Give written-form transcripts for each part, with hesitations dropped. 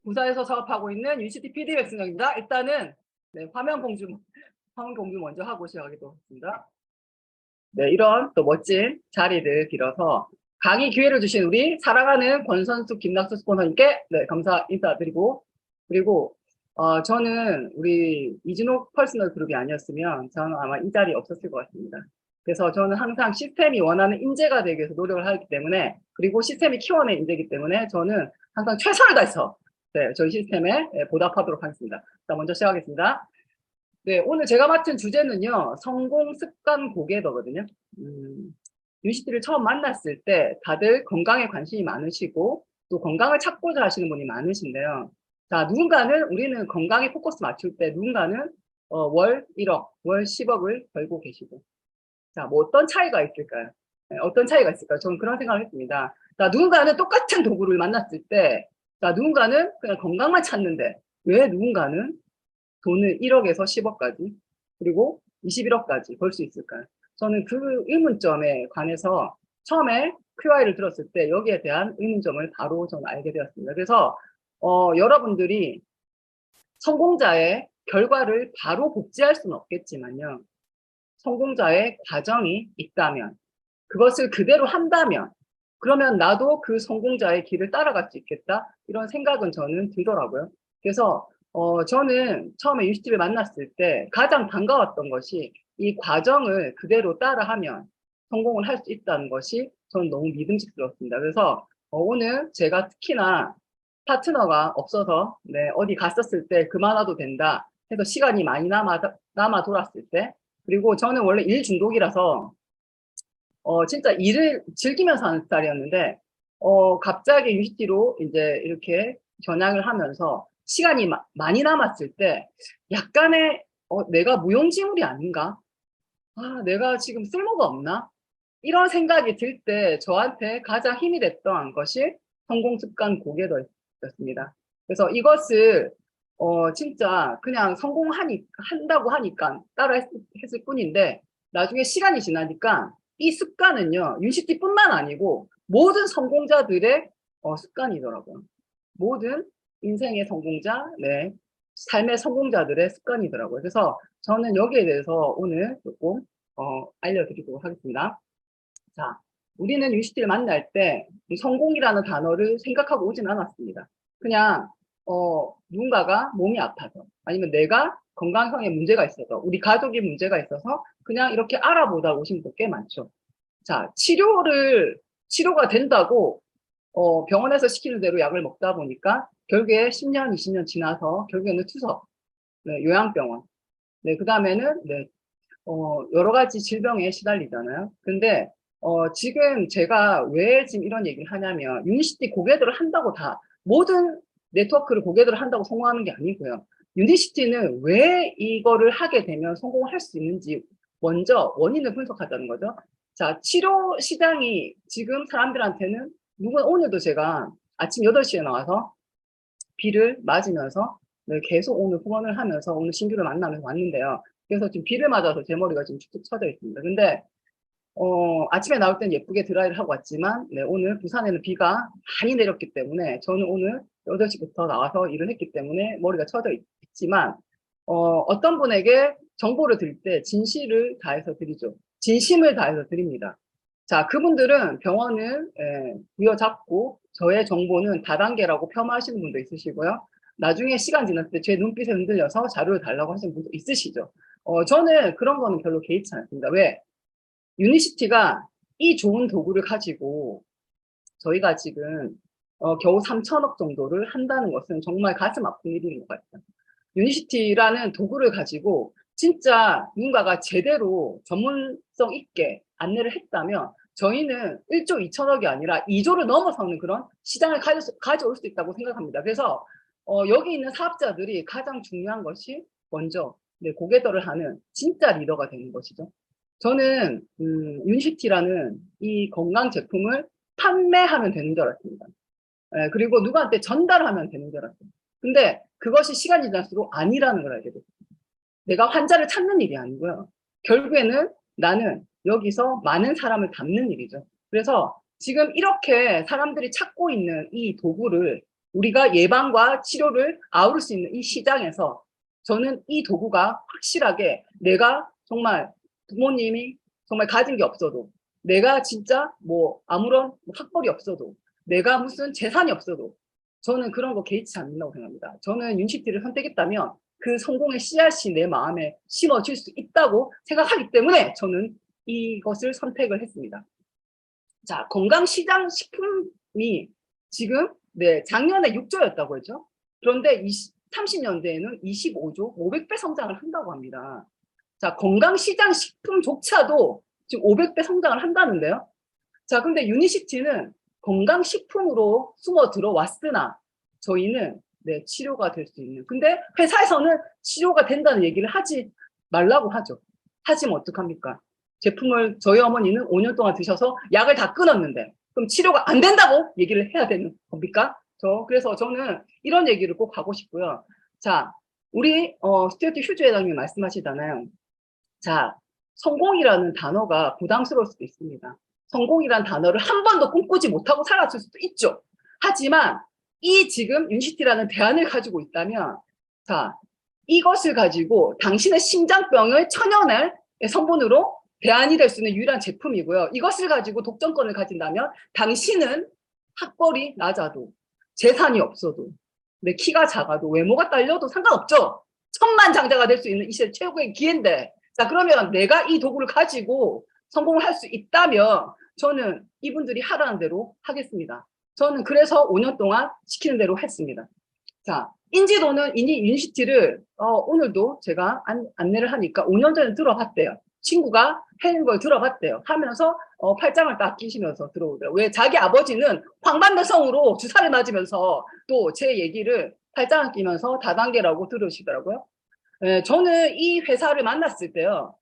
부사에서 사업하고 있는 UCT PD 백승영입니다. 일단은 네, 화면 공유 먼저 하고 시작하도록 하겠습니다. 네, 이런 또 멋진 자리를 빌어서 강의 기회를 주신 우리 사랑하는 권선숙 김낙수 스포너님께 네, 감사 인사드리고, 그리고 저는 우리 이진욱 퍼스널 그룹이 아니었으면 저는 아마 이 자리에 없었을 것 같습니다. 그래서 저는 항상 시스템이 원하는 인재가 되기 위해서 노력을 하기 때문에, 그리고 시스템이 키워낸 인재이기 때문에 저는 항상 최선을 다해서 네, 저희 시스템에 보답하도록 하겠습니다. 자, 먼저 시작하겠습니다. 네, 오늘 제가 맡은 주제는요, 성공 습관 고개더거든요. UCT를 처음 만났을 때 다들 건강에 관심이 많으시고 또 건강을 찾고자 하시는 분이 많으신데요. 자, 누군가는 우리는 건강에 포커스 맞출 때 누군가는 월 1억, 월 10억을 벌고 계시고. 자, 뭐 어떤 차이가 있을까요? 네, 어떤 차이가 있을까요? 저는 그런 생각을 했습니다. 자, 누군가는 똑같은 도구를 만났을 때, 자, 누군가는 그냥 건강만 찾는데 왜 누군가는 돈을 1억에서 10억까지 그리고 21억까지 벌 수 있을까요? 저는 그 의문점에 관해서 처음에 QI를 들었을 때 여기에 대한 의문점을 바로 저는 알게 되었습니다. 그래서 여러분들이 성공자의 결과를 바로 복제할 수는 없겠지만요. 성공자의 과정이 있다면, 그것을 그대로 한다면, 그러면 나도 그 성공자의 길을 따라갈 수 있겠다, 이런 생각은 저는 들더라고요. 그래서 저는 처음에 UCT를 만났을 때 가장 반가웠던 것이 이 과정을 그대로 따라하면 성공을 할 수 있다는 것이 저는 너무 믿음직스럽습니다. 그래서 오늘 제가 특히나 파트너가 없어서 네, 어디 갔었을 때 그만와도 된다 해서 시간이 많이 남아 돌았을 때, 그리고 저는 원래 일 중독이라서 진짜 일을 즐기면서 하는 스타일이었는데 갑자기 UCT로 이제 이렇게 전향을 하면서 시간이 많이 남았을 때 약간의 내가 무용지물이 아닌가? 아, 내가 지금 쓸모가 없나? 이런 생각이 들 때 저한테 가장 힘이 됐던 것이 성공습관 고개더였습니다. 그래서 이것을 진짜 그냥 한다고 하니까 따라 했을 뿐인데, 나중에 시간이 지나니까 이 습관은요, UCT뿐만 아니고 모든 성공자들의 습관이더라고요. 모든 인생의 성공자, 네, 삶의 성공자들의 습관이더라고요. 그래서 저는 여기에 대해서 오늘 조금 알려드리도록 하겠습니다. 자, 우리는 UCT를 만날 때 성공이라는 단어를 생각하고 오진 않았습니다. 그냥 누군가가 몸이 아파서, 아니면 내가 건강상의 문제가 있어서, 우리 가족이 문제가 있어서 그냥 이렇게 알아보다 오신 분들 꽤 많죠. 자, 치료가 된다고 병원에서 시키는 대로 약을 먹다 보니까 결국에 10년, 20년 지나서 결국에는 투석, 네, 요양병원, 네, 그 다음에는 네, 여러 가지 질병에 시달리잖아요. 근데 지금 제가 왜 지금 이런 얘기를 하냐면, 유니시티 고객들을 한다고 다 모든 네트워크를 고객들을 한다고 성공하는 게 아니고요. 유니시티는 왜 이거를 하게 되면 성공을 할 수 있는지 먼저 원인을 분석하자는 거죠. 자, 치료 시장이 지금 사람들한테는, 오늘도 제가 아침 8시에 나와서 비를 맞으면서 네, 계속 오늘 후원을 하면서 오늘 신규를 만나면서 왔는데요. 그래서 지금 비를 맞아서 제 머리가 지금 축축 처져 있습니다. 근데 아침에 나올 때는 예쁘게 드라이를 하고 왔지만 네, 오늘 부산에는 비가 많이 내렸기 때문에 저는 오늘 8시부터 나와서 일을 했기 때문에 머리가 처져 있지만 어떤 분에게 정보를 드릴 때 진실을 다해서 드리죠. 진심을 다해서 드립니다. 자, 그분들은 병원을 부여잡고 저의 정보는 다단계라고 폄하하시는 분도 있으시고요. 나중에 시간 지났을 때 제 눈빛에 흔들려서 자료를 달라고 하시는 분도 있으시죠. 저는 그런 거는 별로 개의치 않습니다. 왜? 유니시티가 이 좋은 도구를 가지고 저희가 지금 겨우 3천억 정도를 한다는 것은 정말 가슴 아픈 일인 것 같아요. 유니시티라는 도구를 가지고 진짜 누군가가 제대로 전문성 있게 안내를 했다면 저희는 1조 2천억이 아니라 2조를 넘어서는 그런 시장을 가져올 수 있다고 생각합니다. 그래서 여기 있는 사업자들이 가장 중요한 것이 먼저 네, 고객들을 하는 진짜 리더가 되는 것이죠. 저는 유니시티라는 이 건강 제품을 판매하면 되는 줄 알았습니다. 그리고 누구한테 전달하면 되는 줄 알았어요. 근데 그것이 시간이 지날수록 아니라는 걸 알게 됐어요. 내가 환자를 찾는 일이 아니고요. 결국에는 나는 여기서 많은 사람을 담는 일이죠. 그래서 지금 이렇게 사람들이 찾고 있는 이 도구를 우리가 예방과 치료를 아우를 수 있는 이 시장에서 저는 이 도구가 확실하게 내가 정말 부모님이 정말 가진 게 없어도 내가 진짜 뭐 아무런 학벌이 없어도 내가 무슨 재산이 없어도 저는 그런 거 개의치 않는다고 생각합니다. 저는 윤시티를 선택했다면 그 성공의 씨앗이 내 마음에 심어질 수 있다고 생각하기 때문에 저는 이것을 선택을 했습니다. 자, 건강시장 식품이 지금 작년에 6조였다고 했죠. 그런데 30년대에는 25조 500배 성장을 한다고 합니다. 자, 건강시장 식품조차도 지금 500배 성장을 한다는데요. 자, 근데 유니시티는 건강식품으로 숨어 들어왔으나 저희는 치료가 될 수 있는. 근데 회사에서는 치료가 된다는 얘기를 하지 말라고 하죠. 하지면 어떡합니까? 제품을 저희 어머니는 5년 동안 드셔서 약을 다 끊었는데 그럼 치료가 안 된다고 얘기를 해야 되는 겁니까? 그래서 저는 이런 얘기를 꼭 하고 싶고요. 자, 우리 스튜어트 휴즈 회장님이 말씀하시잖아요. 자, 성공이라는 단어가 부담스러울 수도 있습니다. 성공이라는 단어를 한 번도 꿈꾸지 못하고 살았을 수도 있죠. 하지만 이 지금 윤시티라는 대안을 가지고 있다면 자, 이것을 가지고 당신의 심장병을 천연의 성분으로 대안이 될 수 있는 유일한 제품이고요. 이것을 가지고 독점권을 가진다면 당신은 학벌이 낮아도 재산이 없어도 내 키가 작아도 외모가 딸려도 상관없죠. 천만장자가 될 수 있는 이 시대 최고의 기회인데 자, 그러면 내가 이 도구를 가지고 성공을 할 수 있다면 저는 이분들이 하라는 대로 하겠습니다. 저는 그래서 5년 동안 시키는 대로 했습니다. 자, 인지도는 이니 유니시티를 오늘도 제가 안내를 하니까 5년 전에 들어봤대요. 친구가 하는 걸 들어봤대요. 하면서 팔짱을 딱 끼시면서 들어오더라고요. 왜 자기 아버지는 황반대성으로 주사를 맞으면서 또 제 얘기를 팔짱을 끼면서 다단계라고 들으시더라고요. 저는 이 회사를 만났을 때요.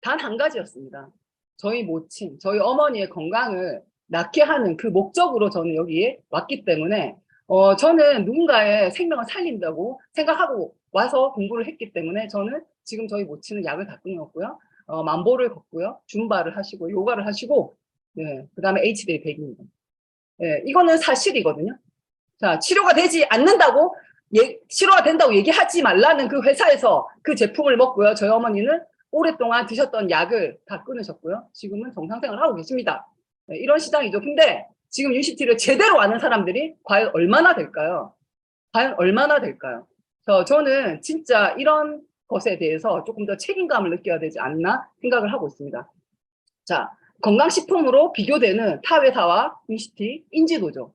단 한 가지였습니다. 저희 모친, 저희 어머니의 건강을 낫게 하는 그 목적으로 저는 여기에 왔기 때문에 저는 누군가의 생명을 살린다고 생각하고 와서 공부를 했기 때문에 저는 지금 저희 모친은 약을 다 끊었고요. 만보를 걷고요. 줌바를 하시고 요가를 하시고 그 다음에 HDL 100입니다. 이거는 사실이거든요. 자, 치료가 되지 않는다고 치료가 된다고 얘기하지 말라는 그 회사에서 그 제품을 먹고요. 저희 어머니는 오랫동안 드셨던 약을 다 끊으셨고요. 지금은 정상생활을 하고 계십니다. 이런 시장이죠. 근데 지금 유시티를 제대로 아는 사람들이 과연 얼마나 될까요? 과연 얼마나 될까요? 저는 진짜 이런 것에 대해서 조금 더 책임감을 느껴야 되지 않나 생각을 하고 있습니다. 자, 건강식품으로 비교되는 타 회사와 유시티 인지도죠.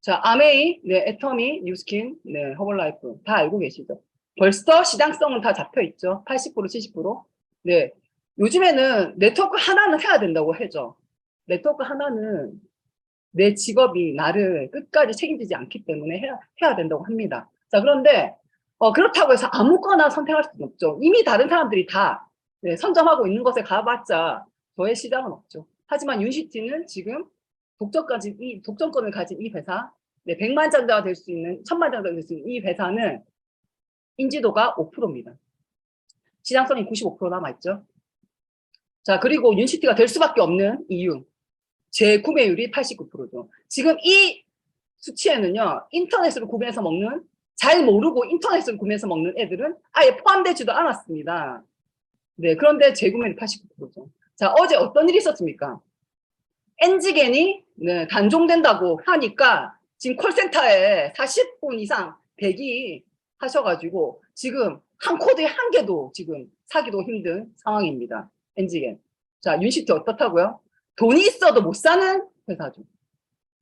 자, 아메이, 애터미, 뉴스킨, 허벌라이프 다 알고 계시죠? 벌써 시장성은 다 잡혀 있죠. 80%, 70%. 네. 요즘에는 네트워크 하나는 해야 된다고 하죠. 네트워크 하나는 내 직업이 나를 끝까지 책임지지 않기 때문에 해야 된다고 합니다. 자, 그런데 그렇다고 해서 아무거나 선택할 수는 없죠. 이미 다른 사람들이 다 선점하고 있는 것에 가봤자 저의 시장은 없죠. 하지만 윤시티는 지금 독점권을 가진 이 회사, 100만 장자가 될 수 있는, 1000만 장자가 될 수 있는 이 회사는 인지도가 5%입니다. 시장성이 95% 남아있죠. 자, 그리고 윤시티가 될 수밖에 없는 이유. 재구매율이 89%죠. 지금 이 수치에는요, 인터넷으로 구매해서 먹는, 잘 모르고 인터넷으로 구매해서 먹는 애들은 아예 포함되지도 않았습니다. 그런데 재구매율이 89%죠. 자, 어제 어떤 일이 있었습니까? NG겐이 단종된다고 하니까 지금 콜센터에 40분 이상 대기 하셔가지고 지금 한 코드에 한 개도 지금 사기도 힘든 상황입니다. NG겐. 자, 윤시티 어떻다고요? 돈이 있어도 못 사는 회사죠.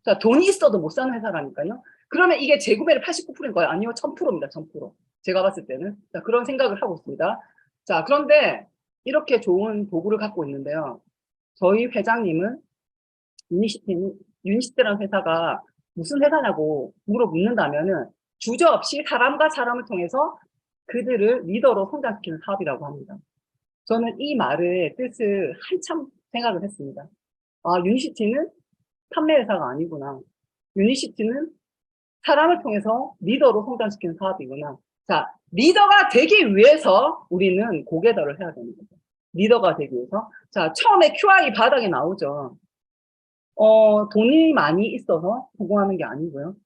자, 돈이 있어도 못 사는 회사라니까요. 그러면 이게 재구매를 89%인 거예요? 아니요, 1000%입니다. 1000%. 제가 봤을 때는. 자, 그런 생각을 하고 있습니다. 자, 그런데 이렇게 좋은 도구를 갖고 있는데요. 저희 회장님은 유니시티라는 회사가 무슨 회사냐고 물어묻는다면은 주저없이 사람과 사람을 통해서 그들을 리더로 성장시키는 사업이라고 합니다. 저는 이 말의 뜻을 한참 생각을 했습니다. 아, 유니시티는 판매 회사가 아니구나. 유니시티는 사람을 통해서 리더로 성장시키는 사업이구나. 자, 리더가 되기 위해서 우리는 고개더를 해야 되는 거죠. 리더가 되기 위해서. 자, 처음에 QI 바닥에 나오죠. 돈이 많이 있어서 성공하는 게 아니고요.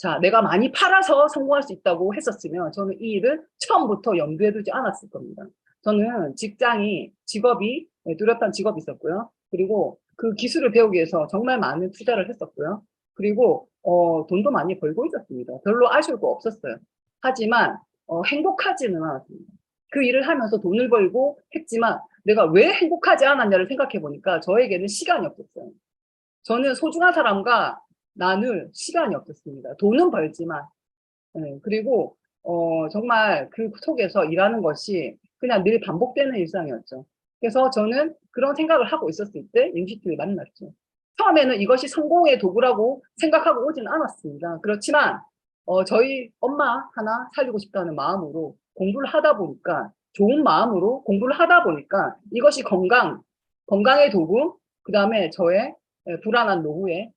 자, 내가 많이 팔아서 성공할 수 있다고 했었으면 저는 이 일을 처음부터 염두에 두지 않았을 겁니다. 저는 직업이 뚜렷한 직업이 있었고요. 그리고 그 기술을 배우기 위해서 정말 많은 투자를 했었고요. 그리고 돈도 많이 벌고 있었습니다. 별로 아쉬울 거 없었어요. 하지만 행복하지는 않았습니다. 그 일을 하면서 돈을 벌고 했지만 내가 왜 행복하지 않았냐를 생각해 보니까 저에게는 시간이 없었어요. 저는 소중한 사람과 나눌 시간이 없었습니다. 돈은 벌지만. 그리고 정말 그 속에서 일하는 것이 그냥 늘 반복되는 일상이었죠. 그래서 저는 그런 생각을 하고 있었을 때 윤시트를 만났죠. 처음에는 이것이 성공의 도구라고 생각하고 오지는 않았습니다. 그렇지만 저희 엄마 하나 살리고 싶다는 마음으로 공부를 하다 보니까, 좋은 마음으로 공부를 하다 보니까 이것이 건강의 도구, 그 다음에 저의 불안한 노후에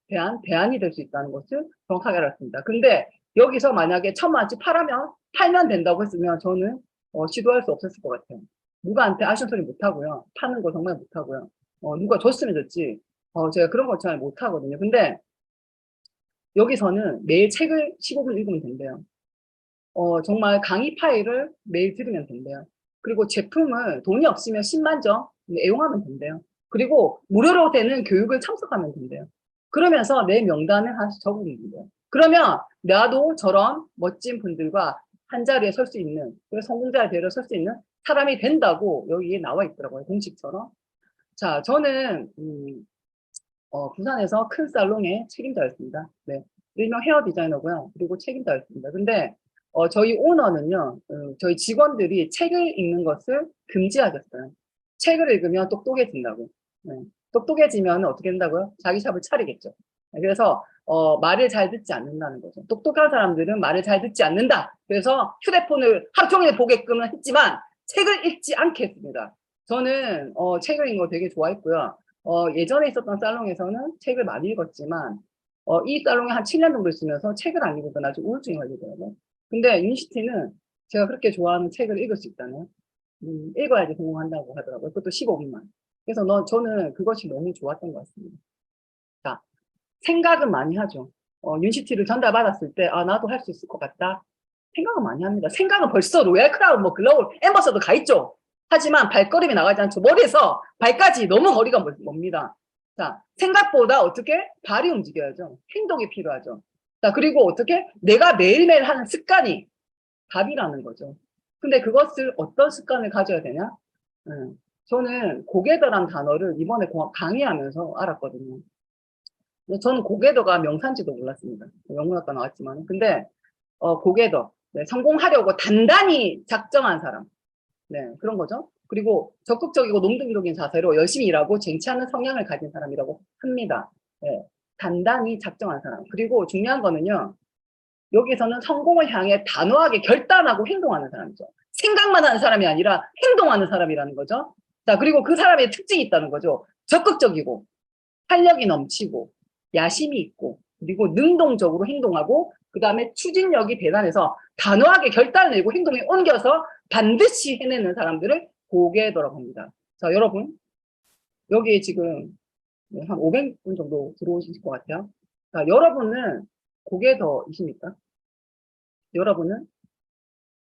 대한 대안이 될 수 있다는 것을 정확하게 알았습니다. 근데 여기서 만약에 1,000만 원치 팔면 된다고 했으면 저는 시도할 수 없었을 것 같아요. 누구한테 아쉬운 소리 못 하고요. 파는 거 정말 못 하고요. 누가 줬으면 줬지. 제가 그런 거 잘 못 하거든요. 근데 여기서는 매일 책을 15분 읽으면 된대요. 정말 강의 파일을 매일 들으면 된대요. 그리고 제품을 돈이 없으면 10만 점 애용하면 된대요. 그리고 무료로 되는 교육을 참석하면 된대요. 그러면서 내 명단을 하나씩 적으면 된대요. 그러면 나도 저런 멋진 분들과 한 자리에 설 수 있는, 성공자의 대로 설 수 있는 사람이 된다고 여기에 나와 있더라고요. 공식처럼. 자, 저는 부산에서 큰 살롱의 책임자였습니다. 네. 일명 헤어 디자이너고요. 그리고 책임자였습니다. 근데 저희 오너는요, 저희 직원들이 책을 읽는 것을 금지하셨어요. 책을 읽으면 똑똑해진다고. 네. 똑똑해지면 어떻게 된다고요? 자기 샵을 차리겠죠. 네. 그래서 말을 잘 듣지 않는다는 거죠. 똑똑한 사람들은 말을 잘 듣지 않는다. 그래서 휴대폰을 하루 종일 보게끔은 했지만 책을 읽지 않겠습니다. 저는 책을 읽는 거 되게 좋아했고요. 예전에 있었던 살롱에서는 책을 많이 읽었지만, 이 살롱에 한 7년 정도 있으면서 책을 안 읽으니까 나중에 우울증이 걸리더라고요. 근데 유니시티는 제가 그렇게 좋아하는 책을 읽을 수 있다네요. 읽어야지 성공한다고 하더라고요. 그것도 15분만. 그래서 저는 그것이 너무 좋았던 것 같습니다. 자, 생각은 많이 하죠. 유니시티를 전달받았을 때, 아, 나도 할 수 있을 것 같다. 생각은 많이 합니다. 생각은 벌써 로얄 크라운, 글로벌 엠버서더 가 있죠. 하지만 발걸음이 나가지 않죠. 머리에서 발까지 너무 거리가 멉니다. 자, 생각보다 어떻게? 발이 움직여야죠. 행동이 필요하죠. 자, 그리고 어떻게? 내가 매일매일 하는 습관이 답이라는 거죠. 근데 그것을 어떤 습관을 가져야 되냐? 저는 고개더란 단어를 이번에 강의하면서 알았거든요. 저는 고개더가 명사인지도 몰랐습니다. 영문학과 나왔지만. 근데 고개더. 네, 성공하려고 단단히 작정한 사람. 네, 그런 거죠. 그리고 적극적이고 능동적인 자세로 열심히 일하고 쟁취하는 성향을 가진 사람이라고 합니다. 네, 단단히 작정한 사람. 그리고 중요한 거는요, 여기서는 성공을 향해 단호하게 결단하고 행동하는 사람이죠. 생각만 하는 사람이 아니라 행동하는 사람이라는 거죠. 자, 그리고 그 사람의 특징이 있다는 거죠. 적극적이고, 활력이 넘치고, 야심이 있고, 그리고 능동적으로 행동하고, 그 다음에 추진력이 대단해서 단호하게 결단을 내고 행동에 옮겨서 반드시 해내는 사람들을 고개더라고 합니다. 자, 여러분, 여기 지금 한 500분 정도 들어오실 것 같아요. 자, 여러분은 고개더이십니까? 여러분은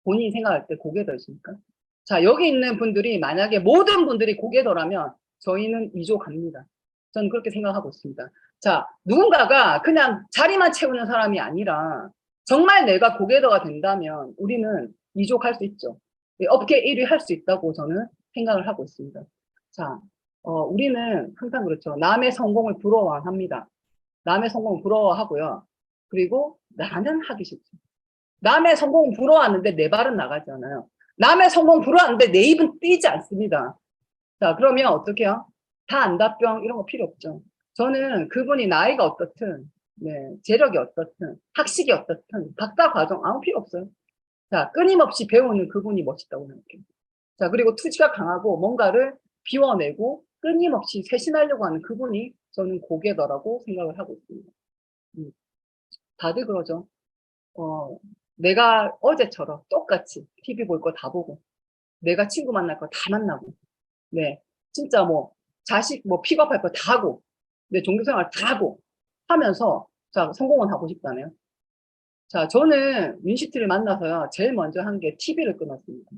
본인이 생각할 때 고개더이십니까? 자, 여기 있는 분들이 만약에 모든 분들이 고개더라면 저희는 2조 갑니다. 저는 그렇게 생각하고 있습니다. 자, 누군가가 그냥 자리만 채우는 사람이 아니라 정말 내가 고개더가 된다면 우리는 2조 갈 수 있죠. 업계 1위 할 수 있다고 저는 생각을 하고 있습니다. 자, 우리는 항상 그렇죠. 남의 성공을 부러워합니다. 남의 성공을 부러워하고요. 그리고 나는 하기 싫죠. 남의 성공은 부러워하는데 내 발은 나가지 않아요. 남의 성공 부러워하는데 내 입은 뛰지 않습니다. 자, 그러면 어떻게 해요? 다 안다병 이런 거 필요 없죠. 저는 그분이 나이가 어떻든, 네, 재력이 어떻든, 학식이 어떻든, 박사 과정 아무 필요 없어요. 자, 끊임없이 배우는 그분이 멋있다고 생각해요. 자, 그리고 투지가 강하고 뭔가를 비워내고 끊임없이 쇄신하려고 하는 그분이 저는 고개더라고 생각을 하고 있습니다. 다들 그러죠. 내가 어제처럼 똑같이 TV 볼 거 다 보고, 내가 친구 만날 거 다 만나고, 네, 진짜 자식 픽업할 거 다 하고, 내 종교생활 다 하고 하면서, 자, 성공은 하고 싶다네요. 자, 저는 윤시티를 만나서요, 제일 먼저 한 게 TV를 끊었습니다.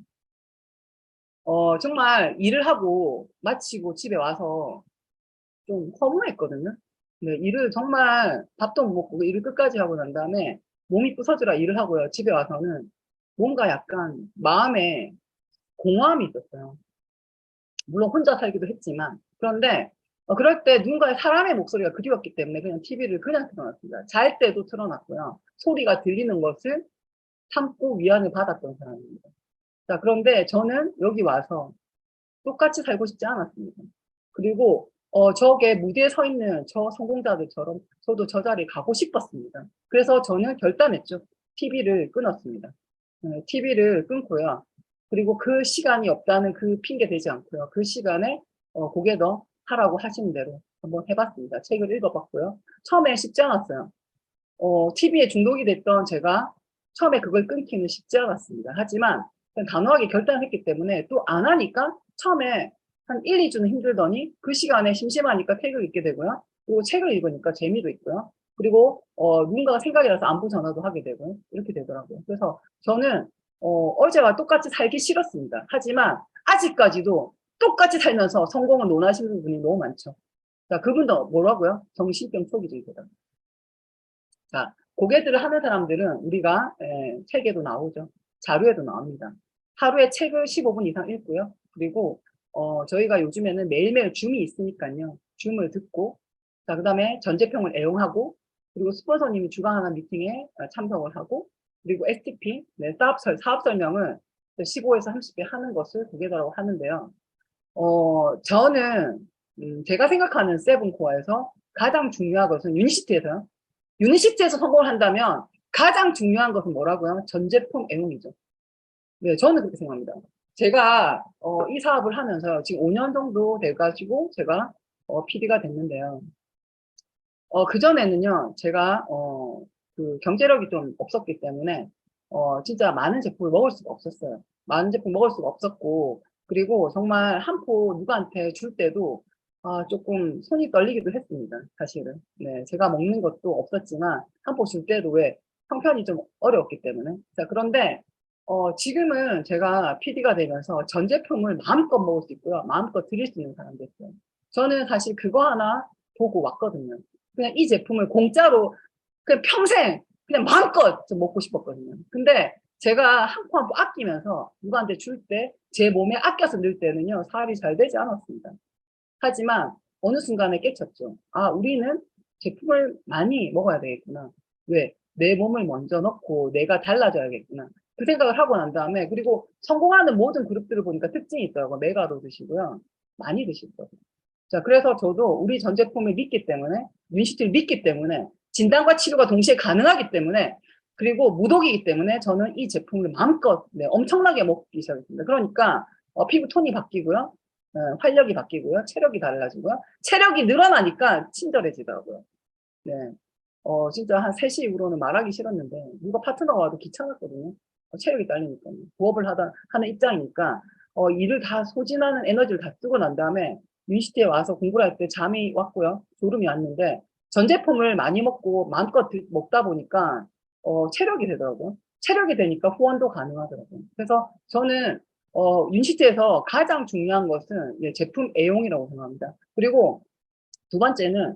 정말 일을 하고 마치고 집에 와서 좀 허무했거든요. 네, 일을 정말 밥도 못 먹고 일을 끝까지 하고 난 다음에 몸이 부서지라 일을 하고요. 집에 와서는 뭔가 약간 마음에 공허함이 있었어요. 물론 혼자 살기도 했지만. 그런데 그럴 때 누군가의 사람의 목소리가 그리웠기 때문에 그냥 TV를 그냥 틀어놨습니다. 잘 때도 틀어놨고요. 소리가 들리는 것을 참고 위안을 받았던 사람입니다. 자, 그런데 저는 여기 와서 똑같이 살고 싶지 않았습니다. 그리고 저게 무대에 서 있는 저 성공자들처럼 저도 저 자리에 가고 싶었습니다. 그래서 저는 결단했죠. TV를 끊었습니다. TV를 끊고요. 그리고 그 시간이 없다는 그 핑계 대지 않고요. 그 시간에 고개도 하라고 하시는 대로 한번 해봤습니다. 책을 읽어봤고요. 처음에 쉽지 않았어요. TV에 중독이 됐던 제가 처음에 그걸 끊기는 쉽지 않았습니다. 하지만 단호하게 결단했기 때문에 또 안 하니까 처음에 한 1, 2주는 힘들더니 그 시간에 심심하니까 책을 읽게 되고요. 그리고 책을 읽으니까 재미도 있고요. 그리고 누군가가 생각이 나서 안부 전화도 하게 되고요. 이렇게 되더라고요. 그래서 저는 어제와 똑같이 살기 싫었습니다. 하지만 아직까지도 똑같이 살면서 성공을 논하시는 분이 너무 많죠. 자, 그분도 뭐라고요? 정신병 초기증이다. 자, 고개들을 하는 사람들은 우리가 책에도 나오죠. 자료에도 나옵니다. 하루에 책을 15분 이상 읽고요. 그리고 저희가 요즘에는 매일매일 줌이 있으니까요. 줌을 듣고, 자, 그다음에 전제평을 애용하고, 그리고 스폰서님이 주관하는 미팅에 참석을 하고, 그리고 STP, 네, 사업 설명을 15에서 30개 하는 것을 고개다라고 하는데요. 저는 제가 생각하는 세븐코어에서 가장 중요한 것은 유니시티에서요. 유니시티에서 성공을 한다면 가장 중요한 것은 뭐라고요? 전 제품 애용이죠. 네, 저는 그렇게 생각합니다. 제가 이 사업을 하면서 지금 5년 정도 돼가지고 제가 PD가 됐는데요. 그전에는요, 제가 그 경제력이 좀 없었기 때문에 진짜 많은 제품을 먹을 수가 없었어요. 많은 제품 먹을 수가 없었고, 그리고 정말 한 포 누구한테 줄 때도 조금 손이 떨리기도 했습니다. 사실은. 네, 제가 먹는 것도 없었지만 한 포 줄 때도 왜 형편이 좀 어려웠기 때문에. 자, 그런데 지금은 제가 PD가 되면서 전 제품을 마음껏 먹을 수 있고요. 마음껏 드릴 수 있는 사람이 됐어요. 저는 사실 그거 하나 보고 왔거든요. 그냥 이 제품을 공짜로 그냥 평생 그냥 마음껏 좀 먹고 싶었거든요. 근데 제가 한 포 한 포 아끼면서 누구한테 줄 때 제 몸에 아껴서 넣을 때는요, 살이 잘 되지 않았습니다. 하지만 어느 순간에 깨쳤죠. 아, 우리는 제품을 많이 먹어야 되겠구나. 왜? 내 몸을 먼저 넣고 내가 달라져야겠구나. 그 생각을 하고 난 다음에, 그리고 성공하는 모든 그룹들을 보니까 특징이 있더라고요. 메가로 드시고요. 많이 드시더라고요. 자, 그래서 저도 우리 전 제품을 믿기 때문에, 윤시티를 믿기 때문에, 진단과 치료가 동시에 가능하기 때문에, 그리고 무독이기 때문에 저는 이 제품을 마음껏, 네, 엄청나게 먹기 시작했습니다. 그러니까, 피부 톤이 바뀌고요. 활력이 바뀌고요. 체력이 달라지고요. 체력이 늘어나니까 친절해지더라고요. 네. 진짜 한 3시 이후로는 말하기 싫었는데, 누가 파트너가 와도 귀찮았거든요. 체력이 딸리니까요. 부업을 하는 입장이니까, 일을 다 소진하는 에너지를 다 쓰고 난 다음에, 유니시티에 와서 공부를 할 때 잠이 왔고요. 졸음이 왔는데, 전 제품을 많이 먹고 마음껏 먹다 보니까, 체력이 되더라고요. 체력이 되니까 후원도 가능하더라고요. 그래서 저는, 유니시티에서 가장 중요한 것은 제품 애용이라고 생각합니다. 그리고 두 번째는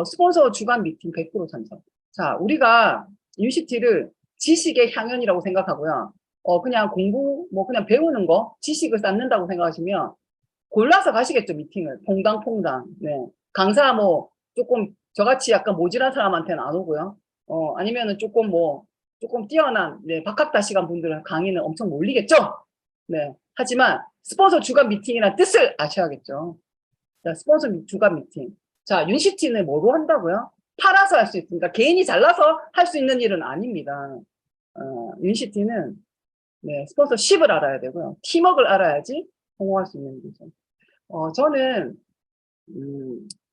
스폰서 주간 미팅 100% 참석. 자, 우리가 유니시티를 지식의 향연이라고 생각하고요. 그냥 공부, 뭐 그냥 배우는 거, 지식을 쌓는다고 생각하시면 골라서 가시겠죠, 미팅을. 퐁당퐁당. 네. 강사 뭐 조금 저같이 약간 모질한 사람한테는 안 오고요. 아니면은 조금 뛰어난 박학다 시간 분들은 강의는 엄청 몰리겠죠? 네. 하지만 스폰서 주간 미팅이라는 뜻을 아셔야겠죠. 자, 스폰서 주간 미팅. 자, 윤시티는 뭐로 한다고요? 팔아서 할 수 있습니다. 개인이 잘나서 할 수 있는 일은 아닙니다. 윤시티는 스폰서십을 알아야 되고요. 팀워크를 알아야지 성공할 수 있는 거죠. 저는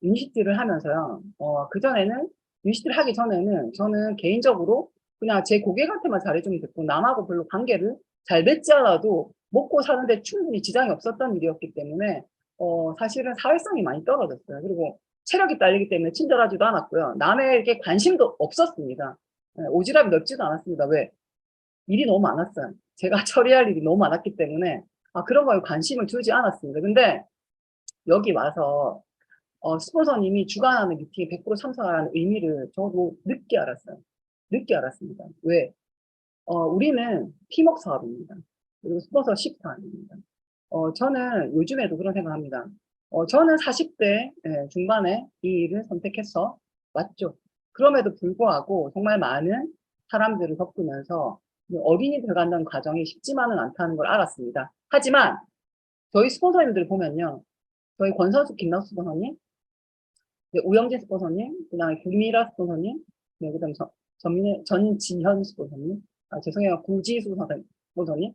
윤시티를 하면서요. 그전에는 윤시티를 하기 전에는 저는 개인적으로 그냥 제 고객한테만 잘해주면 됐고 남하고 별로 관계를 잘 맺지 않아도 먹고 사는데 충분히 지장이 없었던 일이었기 때문에 사실은 사회성이 많이 떨어졌어요. 그리고 체력이 딸리기 때문에 친절하지도 않았고요. 남에게 관심도 없었습니다. 오지랖이 넓지도 않았습니다. 왜? 일이 너무 많았어요. 제가 처리할 일이 너무 많았기 때문에 그런 거에 관심을 두지 않았습니다. 근데 여기 와서 스폰서님이 주관하는 미팅에 100% 참석하라는 의미를 저도 늦게 알았어요. 늦게 알았습니다. 왜? 우리는 팀워크 사업입니다. 그리고 스폰서십 사업입니다. 저는 요즘에도 그런 생각합니다. 저는 40대 중반에 이 일을 선택해서 왔죠. 그럼에도 불구하고 정말 많은 사람들을 겪으면서 어린이 들어간다는 과정이 쉽지만은 않다는 걸 알았습니다. 하지만 저희 스폰서님들 보면요. 저희 권선수 김낙수 스폰서님, 우영진 스폰서님, 그 다음에 김미라 스폰서님, 네, 그 다음에 전지현 스폰서님, 죄송해요. 구지수 스폰서님,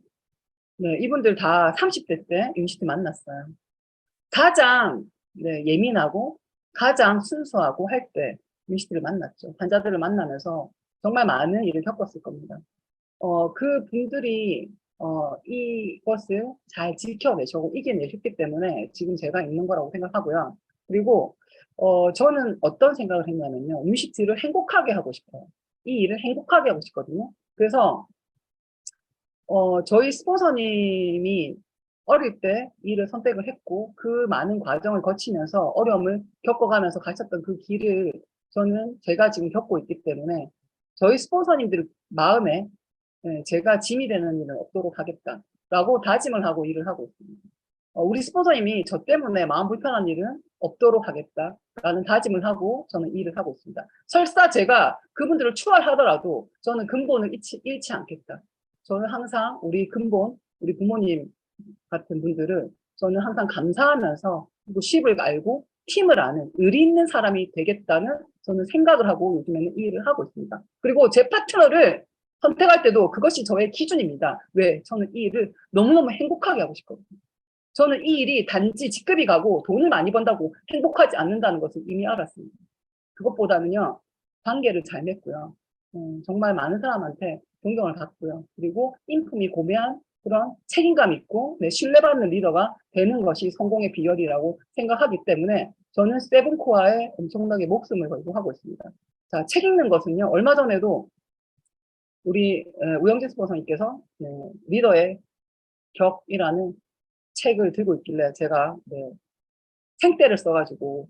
네, 이분들 다 30대 때 유니시티 만났어요. 가장 예민하고 가장 순수하고 할 때 유니시티를 만났죠. 환자들을 만나면서 정말 많은 일을 겪었을 겁니다. 그 분들이 이것을 잘 지켜내시고 이겨내셨기 때문에 지금 제가 있는 거라고 생각하고요. 그리고 저는 어떤 생각을 했냐면요. 유니시티를 행복하게 하고 싶어요. 이 일을 행복하게 하고 싶거든요. 그래서 저희 스폰서님이 어릴 때 일을 선택을 했고 그 많은 과정을 거치면서 어려움을 겪어가면서 가셨던 그 길을 저는 제가 지금 겪고 있기 때문에 저희 스폰서님들 마음에 제가 짐이 되는 일은 없도록 하겠다라고 다짐을 하고 일을 하고 있습니다. 우리 스폰서님이 저 때문에 마음 불편한 일은 없도록 하겠다라는 다짐을 하고 저는 일을 하고 있습니다. 설사 제가 그분들을 추월하더라도 저는 근본을 잃지 않겠다. 저는 항상 우리 근본, 우리 부모님 같은 분들을 저는 항상 감사하면서 그리고 십을 알고 팀을 아는 의리 있는 사람이 되겠다는 저는 생각을 하고 요즘에는 이 일을 하고 있습니다. 그리고 제 파트너를 선택할 때도 그것이 저의 기준입니다. 왜? 저는 이 일을 너무너무 행복하게 하고 싶거든요. 저는 이 일이 단지 직급이 가고 돈을 많이 번다고 행복하지 않는다는 것을 이미 알았습니다. 그것보다는요, 관계를 잘 맺고요. 정말 많은 사람한테 존경을 받고요. 그리고 인품이 고매한 그런 책임감 있고 신뢰받는 리더가 되는 것이 성공의 비결이라고 생각하기 때문에 저는 세븐코어에 엄청나게 목숨을 걸고 하고 있습니다. 자, 책 읽는 것은요, 얼마 전에도 우리 우영재 스포서님께서 리더의 격이라는 책을 들고 있길래 제가 생떼를 써가지고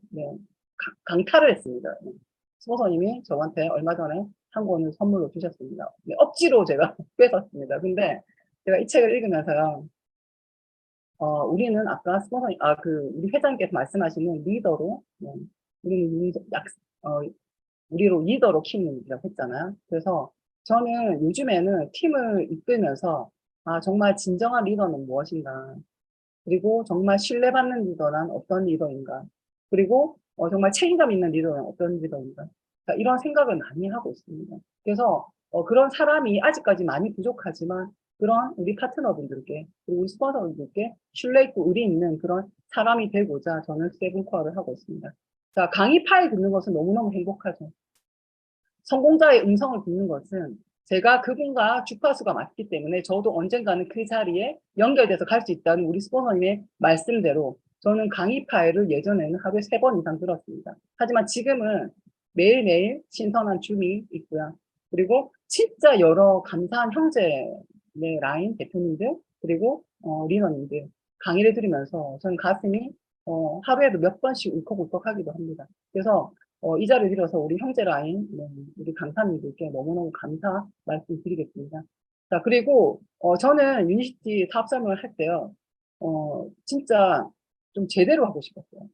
강탈을 했습니다. 스포서님이 저한테 얼마 전에 한 권을 선물로 주셨습니다. 억지로 제가 뺏었습니다. 근데 제가 이 책을 읽으면서요, 우리는 아까 스포서님, 우리 회장님께서 말씀하시는 리더로, 우리는 우리로 리더로 키우는 일이라고 했잖아요. 그래서 저는 요즘에는 팀을 이끌면서 정말 진정한 리더는 무엇인가. 그리고 정말 신뢰받는 리더란 어떤 리더인가. 그리고 정말 책임감 있는 리더는 어떤 리더인가. 그러니까 이런 생각을 많이 하고 있습니다. 그래서 그런 사람이 아직까지 많이 부족하지만 그런 우리 파트너분들께 그리고 우리 스폰서분들께 신뢰 있고 의리 있는 그런 사람이 되고자 저는 세븐코어를 하고 있습니다. 자, 강의 파일 듣는 것은 너무너무 행복하죠. 성공자의 음성을 듣는 것은 제가 그분과 주파수가 맞기 때문에 저도 언젠가는 그 자리에 연결돼서 갈 수 있다는 우리 스포너님의 말씀대로 저는 강의 파일을 예전에는 하루에 3번 이상 들었습니다. 하지만 지금은 매일매일 신선한 줌이 있고요. 그리고 진짜 여러 감사한 형제 라인 대표님들 그리고 리더님들 강의를 들으면서 저는 가슴이 하루에도 몇 번씩 울컥울컥 하기도 합니다. 그래서 이 자리를 빌어서 우리 형제 라인, 우리 강사님들께 너무너무 감사 말씀드리겠습니다. 자, 그리고, 저는 유니시티 사업 설명을 할 때요, 진짜 좀 제대로 하고 싶었어요.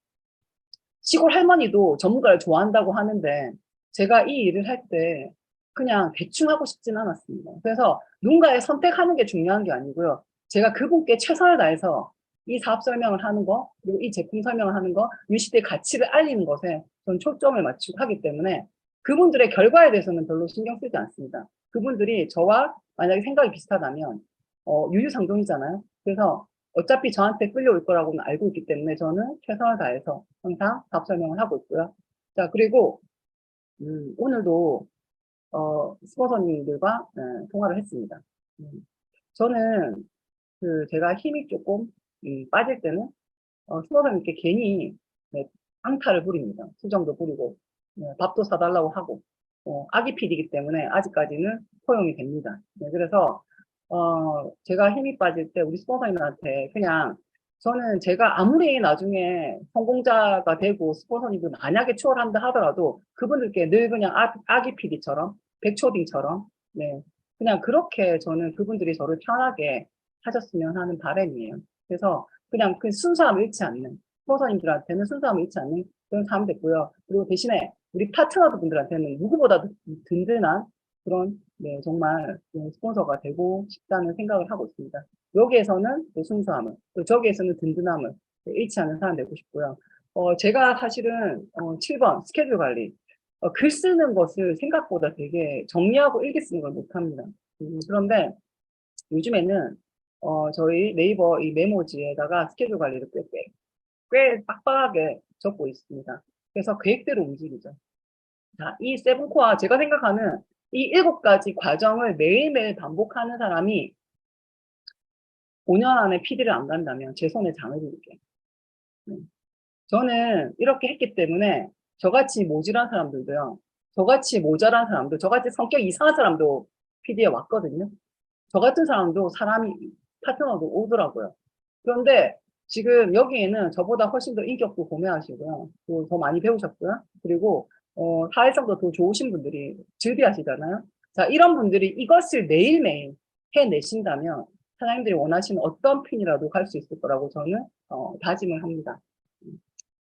시골 할머니도 전문가를 좋아한다고 하는데, 제가 이 일을 할 때 그냥 대충 하고 싶진 않았습니다. 그래서 누군가의 선택하는 게 중요한 게 아니고요. 제가 그분께 최선을 다해서 이 사업 설명을 하는 거, 그리고 이 제품 설명을 하는 거, 유시대의 가치를 알리는 것에 전 초점을 맞추고 하기 때문에 그분들의 결과에 대해서는 별로 신경 쓰지 않습니다. 그분들이 저와 만약에 생각이 비슷하다면, 유유상종이잖아요. 그래서 어차피 저한테 끌려올 거라고는 알고 있기 때문에 저는 최선을 다해서 항상 사업 설명을 하고 있고요. 자, 그리고, 오늘도, 스포서님들과 통화를 했습니다. 저는 제가 힘이 조금 빠질 때는 스포서님께 괜히 앙탈을 부립니다. 수정도 부리고 밥도 사달라고 하고 아기 PD이기 때문에 아직까지는 포용이 됩니다. 네, 그래서 제가 힘이 빠질 때 우리 스폰서님한테 그냥 저는 제가 아무리 나중에 성공자가 되고 스폰서님들 만약에 추월한다 하더라도 그분들께 늘 그냥 아기 PD처럼 백초딩처럼 네, 그냥 그렇게 저는 그분들이 저를 편하게 하셨으면 하는 바람이에요. 그래서 그냥 그 순수함을 잃지 않는 스폰서님들한테는 순수함을 잃지 않는 그런 사람이 됐고요. 그리고 대신에 우리 파트너분들한테는 누구보다도 든든한 그런 네, 정말 스폰서가 되고 싶다는 생각을 하고 있습니다. 여기에서는 또 순수함을, 또 저기에서는 든든함을 잃지 않는 사람 되고 싶고요. 제가 사실은 7번 스케줄 관리, 글 쓰는 것을 생각보다 되게 정리하고 일기 쓰는 걸 못합니다. 그런데 요즘에는 저희 네이버 이 메모지에다가 스케줄 관리를 꽤 빡빡하게 적고 있습니다. 그래서 계획대로 움직이죠. 자, 이 세븐코어 제가 생각하는 이 7가지 과정을 매일매일 반복하는 사람이 5년 안에 PD를 안 간다면 제 손에 장을 드릴게요. 저는 이렇게 했기 때문에 저같이 모질한 사람들도요. 저같이 모자란 사람도, 저같이 성격 이상한 사람도 PD에 왔거든요. 저 같은 사람도 사람이 파트너도 오더라고요. 그런데 지금 여기에는 저보다 훨씬 더 인격도 고매하시고요. 또 더 많이 배우셨고요. 그리고 사회성도 더 좋으신 분들이 즐비하시잖아요. 자, 이런 분들이 이것을 매일매일 해내신다면 사장님들이 원하시는 어떤 핀이라도 갈 수 있을 거라고 저는 다짐을 합니다.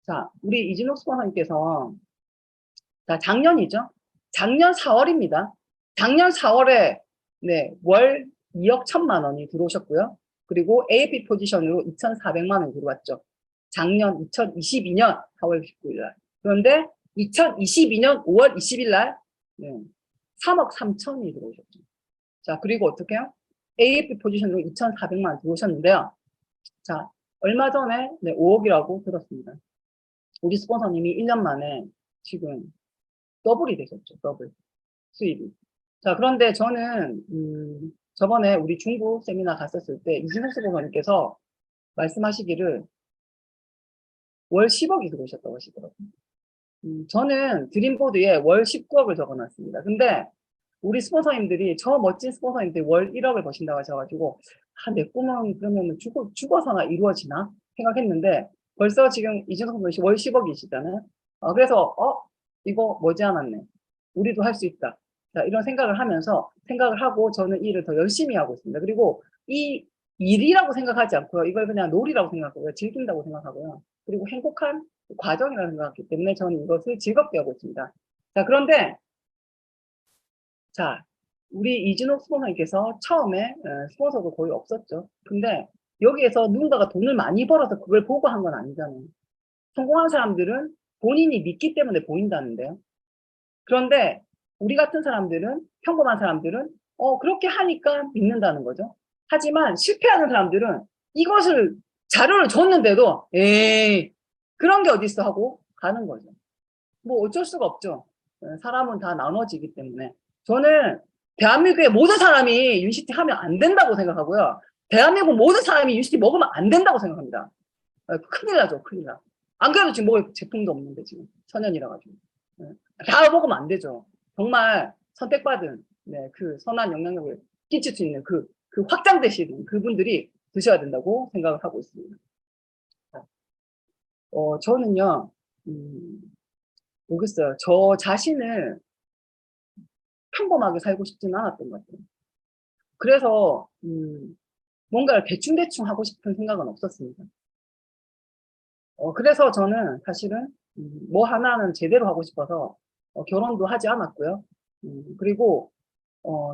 자, 우리 이진욱 스포너님께서 자, 작년이죠. 작년 4월입니다. 작년 4월에 네, 월 2억 1천만 원이 들어오셨고요. 그리고 AFP 포지션으로 2,400만 원이 들어왔죠. 작년 2022년 4월 19일 날. 그런데 2022년 5월 20일 날 네, 3억 3천이 들어오셨죠. 자, 그리고 어떻게 해요? AFP 포지션으로 2,400만 원 들어오셨는데요. 자, 얼마 전에 네, 5억이라고 들었습니다. 우리 스폰서님이 1년 만에 지금 더블이 되셨죠. 더블 수입이. 자, 그런데 저는 저번에 우리 중국 세미나 갔었을 때 이진욱 스폰서님께서 말씀하시기를 월 10억이 들어오셨다고 하시더라고요. 저는 드림보드에 월 19억을 적어놨습니다. 근데 우리 스폰서님들이 저 멋진 스폰서님들이 월 1억을 버신다고 하셔가지고 내 꿈은 그러면 죽어서나 이루어지나 생각했는데 벌써 지금 이진욱 스폰서님 월 10억이시잖아요. 그래서 이거 머지않았네. 우리도 할 수 있다. 자, 이런 생각을 하면서 생각을 하고 저는 이 일을 더 열심히 하고 있습니다. 그리고 이 일이라고 생각하지 않고요. 이걸 그냥 놀이라고 생각하고요. 즐긴다고 생각하고요. 그리고 행복한 과정이라고 생각하기 때문에 저는 이것을 즐겁게 하고 있습니다. 자, 그런데 자, 우리 이진욱 스폰서님께서 처음에 스폰서도 거의 없었죠. 근데 여기에서 누군가가 돈을 많이 벌어서 그걸 보고 한 건 아니잖아요. 성공한 사람들은 본인이 믿기 때문에 보인다는데요. 그런데 우리 같은 사람들은, 평범한 사람들은 그렇게 하니까 믿는다는 거죠. 하지만 실패하는 사람들은 이것을 자료를 줬는데도 에이 그런 게 어딨어 하고 가는 거죠. 뭐 어쩔 수가 없죠. 사람은 다 나눠지기 때문에. 저는 대한민국의 모든 사람이 유니시티 하면 안 된다고 생각하고요. 대한민국 모든 사람이 유니시티 먹으면 안 된다고 생각합니다. 큰일 나죠, 큰일 나. 안 그래도 지금 먹을 제품도 없는데 지금 천연이라 가지고. 다 먹으면 안 되죠. 정말 선택받은 네, 그 선한 영향력을 끼칠 수 있는 그 확장되시는 그분들이 드셔야 된다고 생각을 하고 있습니다. 저는요, 모르겠어요. 저 자신을 평범하게 살고 싶지는 않았던 것 같아요. 그래서 뭔가를 대충대충 하고 싶은 생각은 없었습니다. 그래서 저는 사실은 뭐 하나는 제대로 하고 싶어서 결혼도 하지 않았고요. 그리고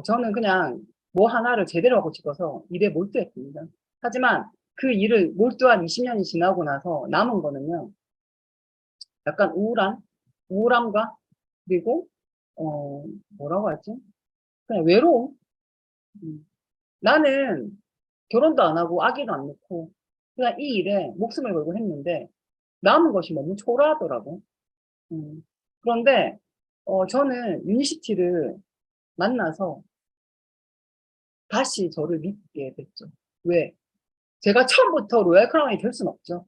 저는 그냥 뭐 하나를 제대로 하고 싶어서 일에 몰두했습니다. 하지만 그 일을 몰두한 20년이 지나고 나서 남은 거는요. 약간 우울함과 그리고 뭐라고 하지? 그냥 외로움. 나는 결혼도 안 하고 아기도 안 낳고 그냥 이 일에 목숨을 걸고 했는데 남은 것이 너무 초라하더라고. 그런데 저는 유니시티를 만나서 다시 저를 믿게 됐죠. 왜? 제가 처음부터 로얄 크라운이 될 수는 없죠.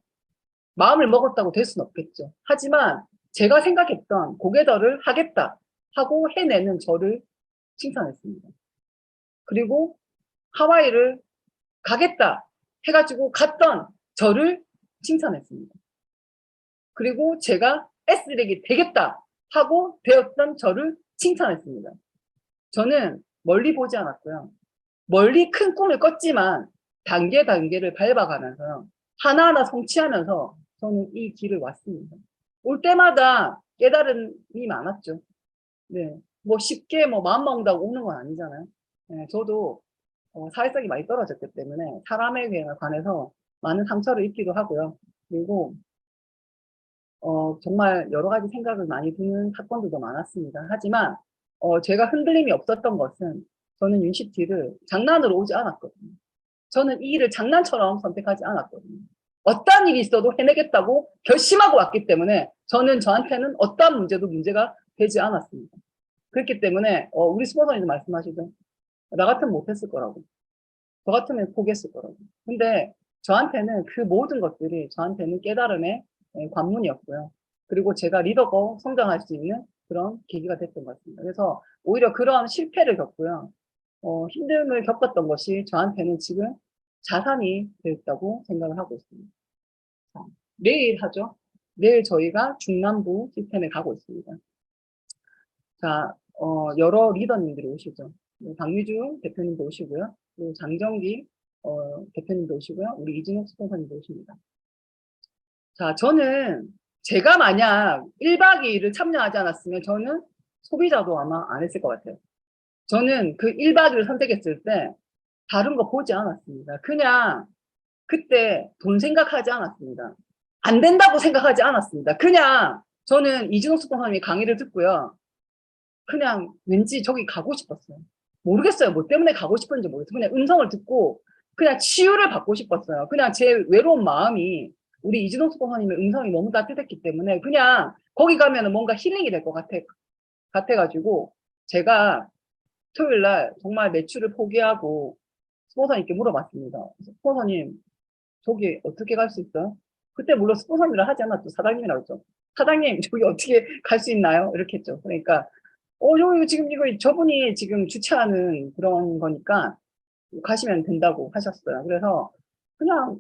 마음을 먹었다고 될 수는 없겠죠. 하지만 제가 생각했던 고개더를 하겠다. 하고 해내는 저를 칭찬했습니다. 그리고 하와이를 가겠다 해가지고 갔던 저를 칭찬했습니다. 그리고 제가 S렉이 되겠다 하고 되었던 저를 칭찬했습니다. 저는 멀리 보지 않았고요. 멀리 큰 꿈을 꿨지만 단계 단계를 밟아가면서 하나하나 성취하면서 저는 이 길을 왔습니다. 올 때마다 깨달음이 많았죠. 네, 뭐 쉽게 뭐 마음 먹는다고 오는 건 아니잖아요. 네, 저도 사회성이 많이 떨어졌기 때문에 사람에 관해서 많은 상처를 입기도 하고요. 그리고 정말 여러 가지 생각을 많이 드는 사건들도 많았습니다. 하지만 제가 흔들림이 없었던 것은 저는 UCT를 장난으로 오지 않았거든요. 저는 이 일을 장난처럼 선택하지 않았거든요. 어떤 일이 있어도 해내겠다고 결심하고 왔기 때문에 저는 저한테는 어떤 문제도 문제가 되지 않았습니다. 그렇기 때문에 우리 스폰서님도 말씀하시죠. 나 같으면 못했을 거라고. 저 같으면 포기했을 거라고. 근데 저한테는 그 모든 것들이 저한테는 깨달음의 관문이었고요. 그리고 제가 리더고 성장할 수 있는 그런 계기가 됐던 것 같습니다. 그래서 오히려 그런 실패를 겪고요. 힘듦을 겪었던 것이 저한테는 지금 자산이 되었다고 생각을 하고 있습니다. 자, 내일 하죠. 내일 저희가 중남부 시스템에 가고 있습니다. 자, 여러 리더님들이 오시죠. 박미주 대표님도 오시고요. 그리고 장정기 대표님도 오시고요. 우리 이진욱 스폰서님도 오십니다. 자, 저는 제가 만약 1박 2일을 참여하지 않았으면 저는 소비자도 아마 안 했을 것 같아요. 저는 그 1박 2일을 선택했을 때 다른 거 보지 않았습니다. 그냥 그때 돈 생각하지 않았습니다. 안 된다고 생각하지 않았습니다. 그냥 저는 이진욱 스폰서님이 강의를 듣고요. 그냥 왠지 저기 가고 싶었어요. 모르겠어요. 뭐 때문에 가고 싶었는지 모르겠어요. 그냥 음성을 듣고 그냥 치유를 받고 싶었어요. 그냥 제 외로운 마음이 우리 이진호 스포커님의 음성이 너무 따뜻했기 때문에 그냥 거기 가면은 뭔가 힐링이 될 것 같아가지고 제가 토요일 날 정말 매출을 포기하고 스포서님께 물어봤습니다. 스포서님, 저기 어떻게 갈 수 있어요? 그때 물론 스포서님이라 하지 않았죠. 사장님이라고 했죠. 사장님, 저기 어떻게 갈 수 있나요? 이렇게 했죠. 그러니까 이거 지금 이거 저분이 지금 주최하는 그런 거니까 가시면 된다고 하셨어요. 그래서 그냥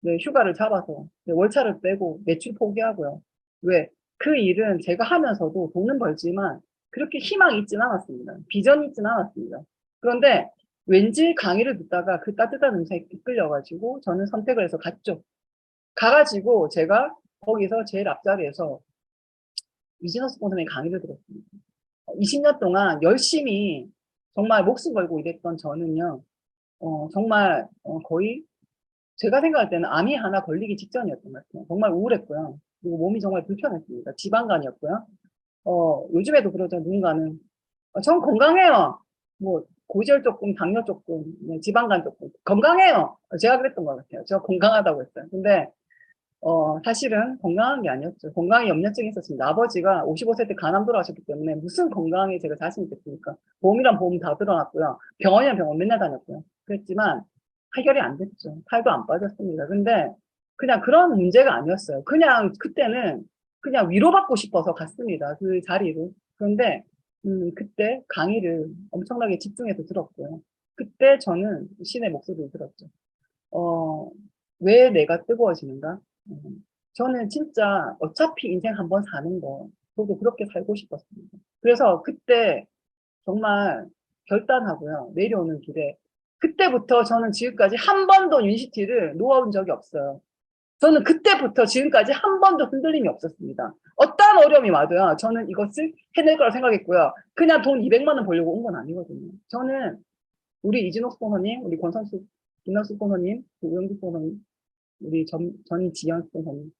네, 휴가를 잡아서 네, 월차를 빼고 매출 포기하고요. 왜? 그 일은 제가 하면서도 돈은 벌지만 그렇게 희망이 있진 않았습니다. 비전이 있진 않았습니다. 그런데 왠지 강의를 듣다가 그 따뜻한 음색이 이끌려가지고 저는 선택을 해서 갔죠. 가가지고 제가 거기서 제일 앞자리에서 이진호 스폰서의 강의를 들었습니다. 20년 동안 열심히 정말 목숨 걸고 일했던 저는요, 정말 거의 제가 생각할 때는 암이 하나 걸리기 직전이었던 것 같아요. 정말 우울했고요. 그리고 몸이 정말 불편했습니다. 지방간이었고요. 요즘에도 그러죠. 누군가는 전 건강해요. 뭐 고지혈 조금, 당뇨 조금, 네, 지방간 조금 건강해요. 제가 그랬던 것 같아요. 제가 건강하다고 했어요. 근데 사실은 건강한 게 아니었죠. 건강에 염려증이 있었습니다. 아버지가 55세 때 간암 돌아가셨기 때문에 무슨 건강에 제가 자신 있겠습니까? 보험이란 보험 다 들어놨고요. 병원이란 병원 맨날 다녔고요. 그랬지만 해결이 안 됐죠. 살도 안 빠졌습니다. 근데 그냥 그런 문제가 아니었어요. 그냥 그때는 그냥 위로받고 싶어서 갔습니다. 그 자리로. 그런데 그때 강의를 엄청나게 집중해서 들었고요. 그때 저는 신의 목소리를 들었죠. 왜 내가 뜨거워지는가? 저는 진짜 어차피 인생 한 번 사는 거, 저도 그렇게 살고 싶었습니다. 그래서 그때 정말 결단하고요. 내려오는 길에. 그때부터 저는 지금까지 한 번도 유니시티를 놓아온 적이 없어요. 저는 그때부터 지금까지 한 번도 흔들림이 없었습니다. 어떤 어려움이 와도요. 저는 이것을 해낼 거라고 생각했고요. 그냥 돈 200만 원 벌려고 온 건 아니거든요. 저는 우리 이진옥 스포너님, 우리 권선수, 김남수 스포너님, 우영기 스포너님, 우리 전지현 스포너님,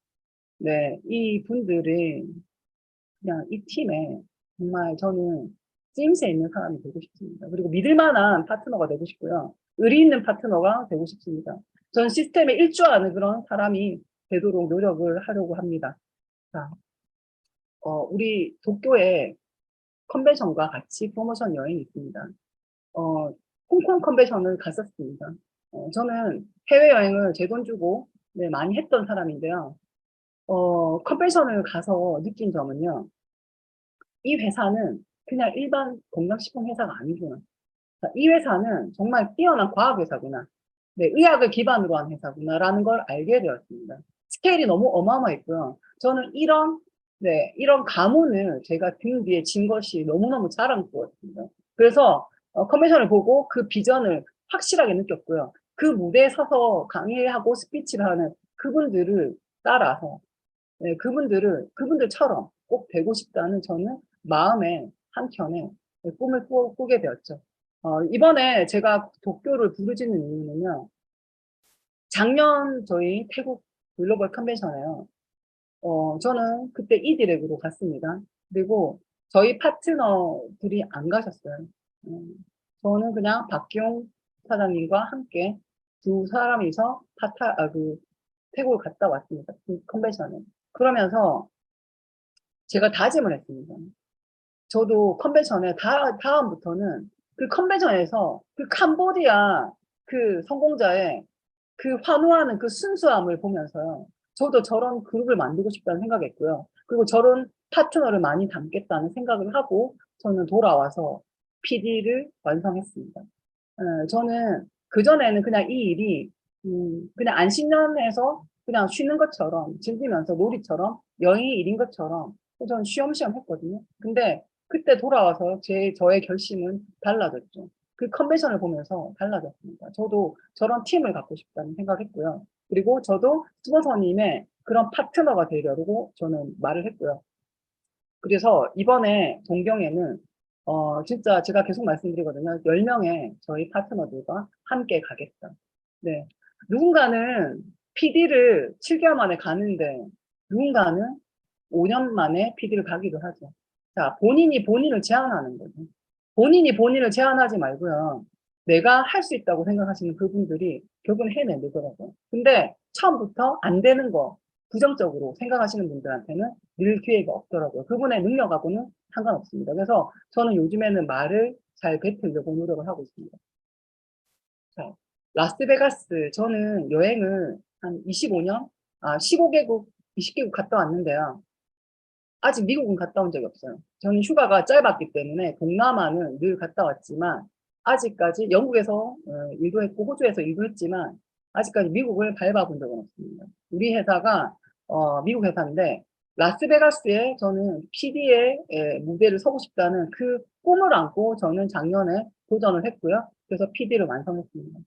네, 이 분들이 그냥 이 팀에 정말 저는 쓰임새 있는 사람이 되고 싶습니다. 그리고 믿을 만한 파트너가 되고 싶고요. 의리 있는 파트너가 되고 싶습니다. 전 시스템에 일조하는 그런 사람이 되도록 노력을 하려고 합니다. 자, 우리 도쿄에 컨벤션과 같이 프로모션 여행이 있습니다. 홍콩 컨벤션을 갔었습니다. 저는 해외여행을 제 돈 주고 네, 많이 했던 사람인데요. 컨벤션을 가서 느낀 점은요. 이 회사는 그냥 일반 건강식품 회사가 아니구나. 자, 이 회사는 정말 뛰어난 과학회사구나. 네, 의학을 기반으로 한 회사구나라는 걸 알게 되었습니다. 스케일이 너무 어마어마했고요. 저는 이런 가문을 제가 등 뒤에 진 것이 너무너무 자랑스러웠습니다. 그래서 컨벤션을 보고 그 비전을 확실하게 느꼈고요. 그 무대에 서서 강의하고 스피치를 하는 그분들을 따라서 네, 그분들처럼 꼭 되고 싶다는 저는 마음의 한켠에 꿈을 꾸게 되었죠. 이번에 제가 도쿄를 부르짖는 이유는요. 작년 저희 태국 글로벌 컨벤션에요. 저는 그때 이디렉으로 갔습니다. 그리고 저희 파트너들이 안 가셨어요. 저는 그냥 박기용 사장님과 함께 두 사람이서 태국을 갔다 왔습니다. 그 컨벤션에. 그러면서 제가 다짐을 했습니다. 저도 컨벤션에 다음부터는 그 컨벤션에서 그 캄보디아 그 성공자의 그 환호하는 그 순수함을 보면서요. 저도 저런 그룹을 만들고 싶다는 생각했고요. 그리고 저런 파트너를 많이 담겠다는 생각을 하고 저는 돌아와서 PD를 완성했습니다. 저는 그전에는 그냥 이 일이 그냥 안식년에서 그냥 쉬는 것처럼 즐기면서 놀이처럼 여행의 일인 것처럼 저는 쉬엄쉬엄 했거든요. 근데 그때 돌아와서 저의 결심은 달라졌죠. 그 컨벤션을 보면서 달라졌습니다. 저도 저런 팀을 갖고 싶다는 생각했고요. 그리고 저도 스포서님의 그런 파트너가 되려고 저는 말을 했고요. 그래서 이번에 동경에는 진짜 제가 계속 말씀드리거든요. 10명의 저희 파트너들과 함께 가겠다. 네. 누군가는 PD를 7개월 만에 가는데 누군가는 5년 만에 PD를 가기도 하죠. 자, 본인이 본인을 제한하는 거죠. 본인이 본인을 제한하지 말고요. 내가 할 수 있다고 생각하시는 그분들이 결국은 해내더라고요. 근데 처음부터 안 되는 거 부정적으로 생각하시는 분들한테는 늘 기회가 없더라고요. 그분의 능력하고는 상관없습니다. 그래서 저는 요즘에는 말을 잘 뱉으려고 노력을 하고 있습니다. 자, 라스베가스, 저는 여행을 한 25년, 15개국, 20개국 갔다 왔는데요. 아직 미국은 갔다 온 적이 없어요. 저는 휴가가 짧았기 때문에 동남아는 늘 갔다 왔지만, 아직까지 영국에서 일도 했고, 호주에서 일도 했지만, 아직까지 미국을 밟아본 적은 없습니다. 우리 회사가 미국 회사인데 라스베가스에 저는 PD의 무대를 서고 싶다는 그 꿈을 안고 저는 작년에 도전을 했고요. 그래서 PD를 완성했습니다.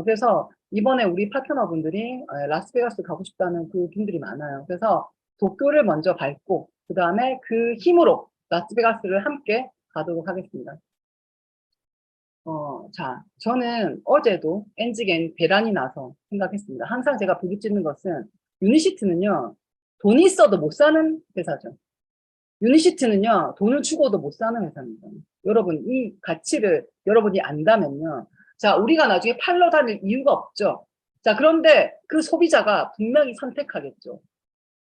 그래서 이번에 우리 파트너분들이 라스베가스 가고 싶다는 그 분들이 많아요. 그래서 도쿄를 먼저 밟고 그 다음에 그 힘으로 라스베가스를 함께 가도록 하겠습니다. 자, 저는 어제도 엔지겐 대란이 나서 생각했습니다. 항상 제가 부딪히는 것은 유니시트는요, 돈이 있어도 못 사는 회사죠. 유니시트는요, 돈을 주고도 못 사는 회사입니다. 여러분, 이 가치를 여러분이 안다면요. 자, 우리가 나중에 팔러 다닐 이유가 없죠. 자, 그런데 그 소비자가 분명히 선택하겠죠.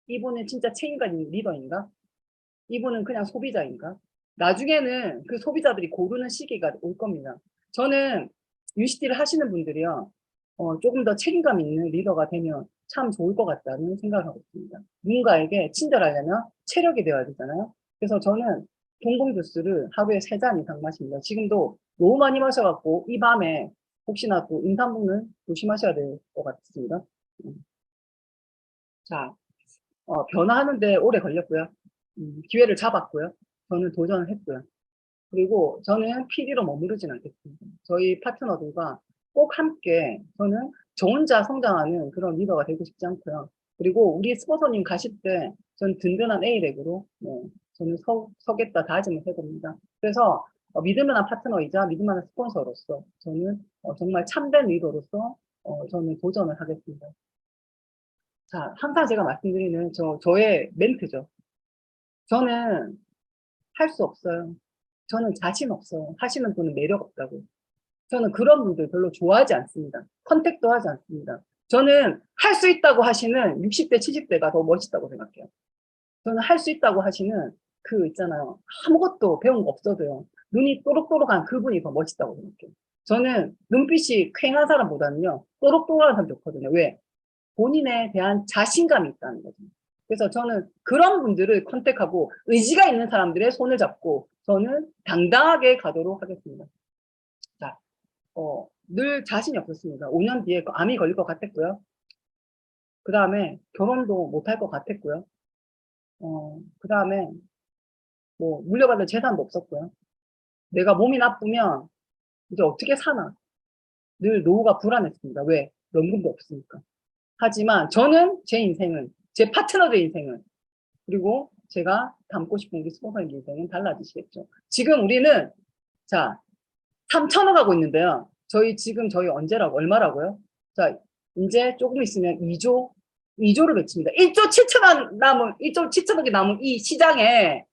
이분은 진짜 책임감 있는 리더인가? 이분은 그냥 소비자인가? 나중에는 그 소비자들이 고르는 시기가 올 겁니다. 저는 UCT를 하시는 분들이요, 조금 더 책임감 있는 리더가 되면 참 좋을 것 같다는 생각을 하고 있습니다. 누군가에게 친절하려면 체력이 되어야 되잖아요. 그래서 저는 동공 주스를 하루에 3잔 이상 마십니다. 지금도 너무 많이 마셔갖고 이 밤에 혹시나 또 임산부는 조심하셔야 될 것 같습니다. 자, 변화하는데 오래 걸렸고요. 기회를 잡았고요. 저는 도전을 했고요. 그리고 저는 PD로 머무르진 않겠습니다. 저희 파트너들과 꼭 함께 저는 저 혼자 성장하는 그런 리더가 되고 싶지 않고요. 그리고 우리 스포서님 가실 때 전 든든한 A렉으로 저는 서겠다 다짐을 해봅니다. 그래서 믿을만한 파트너이자 믿을만한 스폰서로서 저는 정말 참된 리더로서 저는 도전을 하겠습니다. 자, 항상 제가 말씀드리는 저의 멘트죠. 저는 할 수 없어요. 저는 자신 없어요. 하시는 분은 매력 없다고. 저는 그런 분들 별로 좋아하지 않습니다. 컨택도 하지 않습니다. 저는 할 수 있다고 하시는 60대, 70대가 더 멋있다고 생각해요. 저는 할 수 있다고 하시는 그 있잖아요. 아무것도 배운 거 없어도요. 눈이 또록또록한 그분이 더 멋있다고 생각해요. 저는 눈빛이 퀭한 사람보다는요. 또록또록한 사람 좋거든요. 왜? 본인에 대한 자신감이 있다는 거죠. 그래서 저는 그런 분들을 컨택하고 의지가 있는 사람들의 손을 잡고 저는 당당하게 가도록 하겠습니다. 자, 늘 자신이 없었습니다. 5년 뒤에 암이 걸릴 것 같았고요. 그 다음에 결혼도 못할 것 같았고요. 그 다음에 뭐 물려받을 재산도 없었고요. 내가 몸이 나쁘면 이제 어떻게 사나. 늘 노후가 불안했습니다. 왜? 연금도 없으니까. 하지만 저는 제 인생은, 제 파트너의 인생은, 그리고 제가 담고 싶은 우리 스폰서의 인생은 달라지시겠죠. 지금 우리는, 자, 3천억 하고 있는데요. 저희 얼마라고요? 자, 이제 조금 있으면 2조를 외칩니다. 1조 7천억이 남은 이 시장에,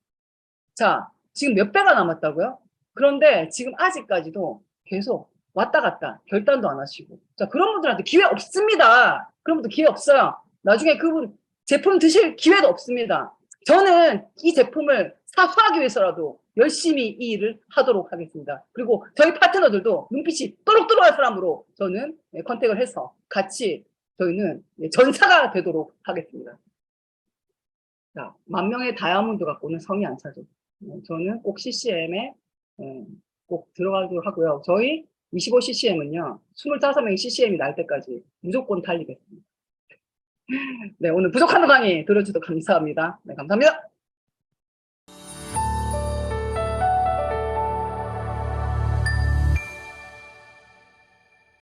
자, 지금 몇 배가 남았다고요? 그런데 지금 아직까지도 계속 왔다 갔다 결단도 안 하시고. 자, 그런 분들한테 기회 없습니다. 그런 분들 기회 없어요. 나중에 그분 제품 드실 기회도 없습니다. 저는 이 제품을 사수하기 위해서라도 열심히 이 일을 하도록 하겠습니다. 그리고 저희 파트너들도 눈빛이 또록또록한 사람으로 저는 컨택을 해서 같이 저희는 전사가 되도록 하겠습니다. 자, 10,000명의 다이아몬드 갖고는 성이 안 차죠. 저는 꼭 CCM에 꼭 들어가도록 하고요. 저희 25ccm은요, 25명의 CCM이 날 때까지 무조건 달리겠습니다. 네, 오늘 부족한 강의 들어주셔서 감사합니다. 네, 감사합니다.